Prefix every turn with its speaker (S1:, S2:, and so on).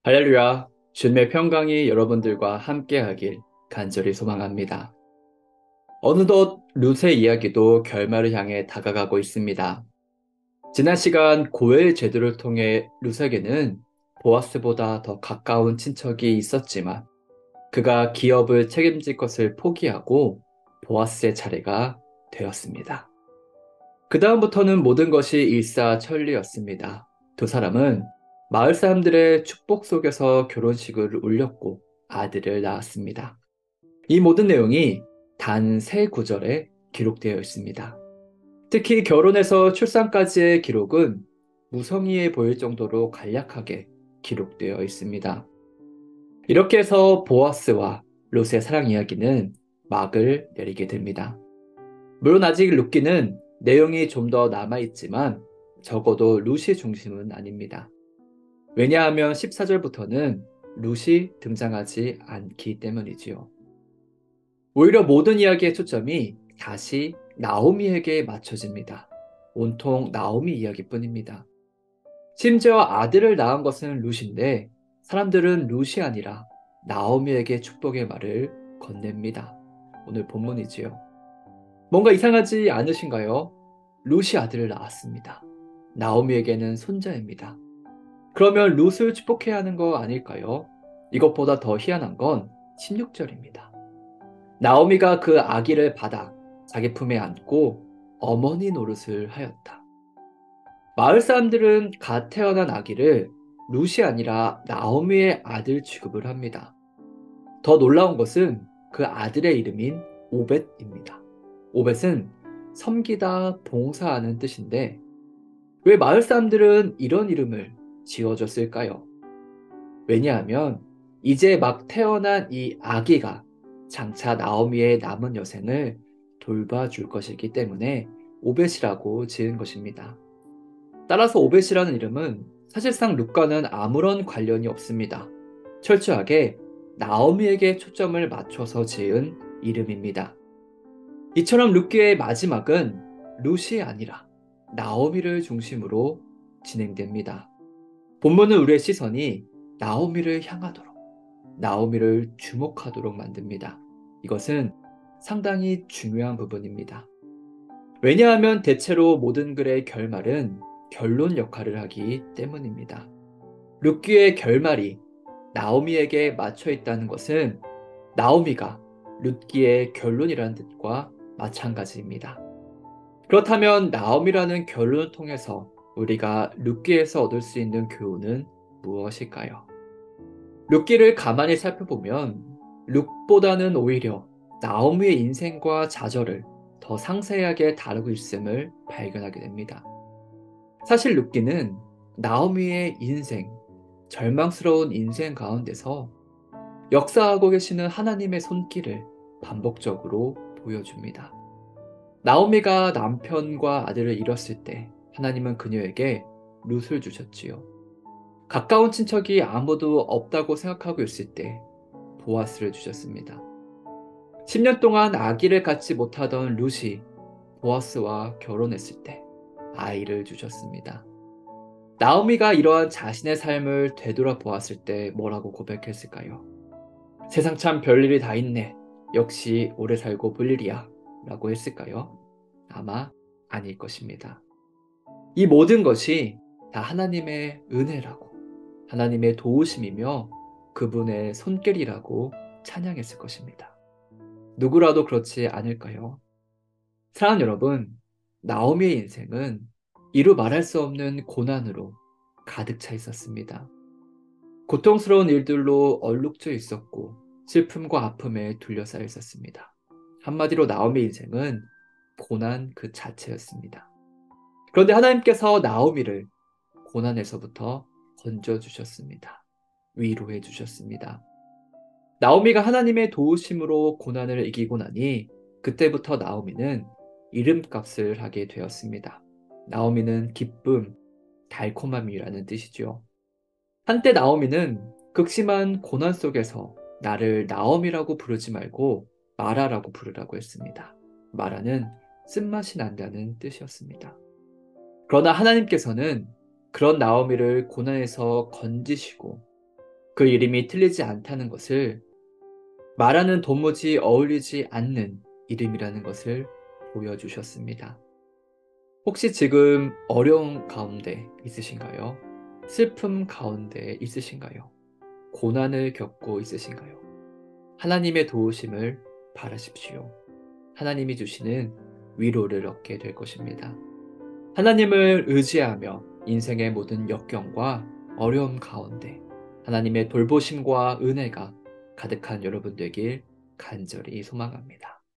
S1: 할렐루야, 주님의 평강이 여러분들과 함께하길 간절히 소망합니다. 어느덧 룻의 이야기도 결말을 향해 다가가고 있습니다. 지난 시간 고엘 제도를 통해 룻에게는 보아스보다 더 가까운 친척이 있었지만 그가 기업을 책임질 것을 포기하고 보아스의 차례가 되었습니다. 그 다음부터는 모든 것이 일사천리였습니다. 두 사람은 마을 사람들의 축복 속에서 결혼식을 올렸고 아들을 낳았습니다. 이 모든 내용이 단 세 구절에 기록되어 있습니다. 특히 결혼에서 출산까지의 기록은 무성의해 보일 정도로 간략하게 기록되어 있습니다. 이렇게 해서 보아스와 롯의 사랑 이야기는 막을 내리게 됩니다. 물론 아직 룻기는 내용이 좀 더 남아있지만 적어도 룻이 중심은 아닙니다. 왜냐하면 14절부터는 룻이 등장하지 않기 때문이지요. 오히려 모든 이야기의 초점이 다시 나오미에게 맞춰집니다. 온통 나오미 이야기뿐입니다. 심지어 아들을 낳은 것은 룻인데 사람들은 룻이 아니라 나오미에게 축복의 말을 건넵니다. 오늘 본문이지요. 뭔가 이상하지 않으신가요? 룻이 아들을 낳았습니다. 나오미에게는 손자입니다. 그러면 룻을 축복해야 하는 거 아닐까요? 이것보다 더 희한한 건 16절입니다. 나오미가 그 아기를 받아 자기 품에 안고 어머니 노릇을 하였다. 마을 사람들은 갓 태어난 아기를 룻이 아니라 나오미의 아들 취급을 합니다. 더 놀라운 것은 그 아들의 이름인 오벳입니다. 오벳은 섬기다, 봉사하는 뜻인데 왜 마을 사람들은 이런 이름을 지어줬을까요? 왜냐하면 이제 막 태어난 이 아기가 장차 나오미의 남은 여생을 돌봐줄 것이기 때문에 오벳이라고 지은 것입니다. 따라서 오벳이라는 이름은 사실상 룻과는 아무런 관련이 없습니다. 철저하게 나오미에게 초점을 맞춰서 지은 이름입니다. 이처럼 룻기의 마지막은 룻이 아니라 나오미를 중심으로 진행됩니다. 본문은 우리의 시선이 나오미를 향하도록, 나오미를 주목하도록 만듭니다. 이것은 상당히 중요한 부분입니다. 왜냐하면 대체로 모든 글의 결말은 결론 역할을 하기 때문입니다. 룻기의 결말이 나오미에게 맞춰 있다는 것은 나오미가 룻기의 결론이라는 뜻과 마찬가지입니다. 그렇다면 나오미라는 결론을 통해서 우리가 룻기에서 얻을 수 있는 교훈은 무엇일까요? 룻기를 가만히 살펴보면 룻보다는 오히려 나오미의 인생과 좌절을 더 상세하게 다루고 있음을 발견하게 됩니다. 사실 룻기는 나오미의 인생, 절망스러운 인생 가운데서 역사하고 계시는 하나님의 손길을 반복적으로 보여줍니다. 나오미가 남편과 아들을 잃었을 때 하나님은 그녀에게 룻을 주셨지요. 가까운 친척이 아무도 없다고 생각하고 있을 때 보아스를 주셨습니다. 10년 동안 아기를 갖지 못하던 룻이 보아스와 결혼했을 때 아이를 주셨습니다. 나오미가 이러한 자신의 삶을 되돌아보았을 때 뭐라고 고백했을까요? 세상 참 별일이 다 있네. 역시 오래 살고 볼 일이야. 라고 했을까요? 아마 아닐 것입니다. 이 모든 것이 다 하나님의 은혜라고, 하나님의 도우심이며 그분의 손길이라고 찬양했을 것입니다. 누구라도 그렇지 않을까요? 사랑하는 여러분, 나오미의 인생은 이루 말할 수 없는 고난으로 가득 차 있었습니다. 고통스러운 일들로 얼룩져 있었고 슬픔과 아픔에 둘러싸여 있었습니다. 한마디로 나오미 인생은 고난 그 자체였습니다. 그런데 하나님께서 나오미를 고난에서부터 건져주셨습니다. 위로해 주셨습니다. 나오미가 하나님의 도우심으로 고난을 이기고 나니 그때부터 나오미는 이름값을 하게 되었습니다. 나오미는 기쁨, 달콤함이라는 뜻이죠. 한때 나오미는 극심한 고난 속에서 나를 나오미라고 부르지 말고 마라라고 부르라고 했습니다. 마라는 쓴맛이 난다는 뜻이었습니다. 그러나 하나님께서는 그런 나오미를 고난에서 건지시고 그 이름이 틀리지 않다는 것을, 말하는 도무지 어울리지 않는 이름이라는 것을 보여주셨습니다. 혹시 지금 어려움 가운데 있으신가요? 슬픔 가운데 있으신가요? 고난을 겪고 있으신가요? 하나님의 도우심을 바라십시오. 하나님이 주시는 위로를 얻게 될 것입니다. 하나님을 의지하며 인생의 모든 역경과 어려움 가운데 하나님의 돌보심과 은혜가 가득한 여러분 되길 간절히 소망합니다.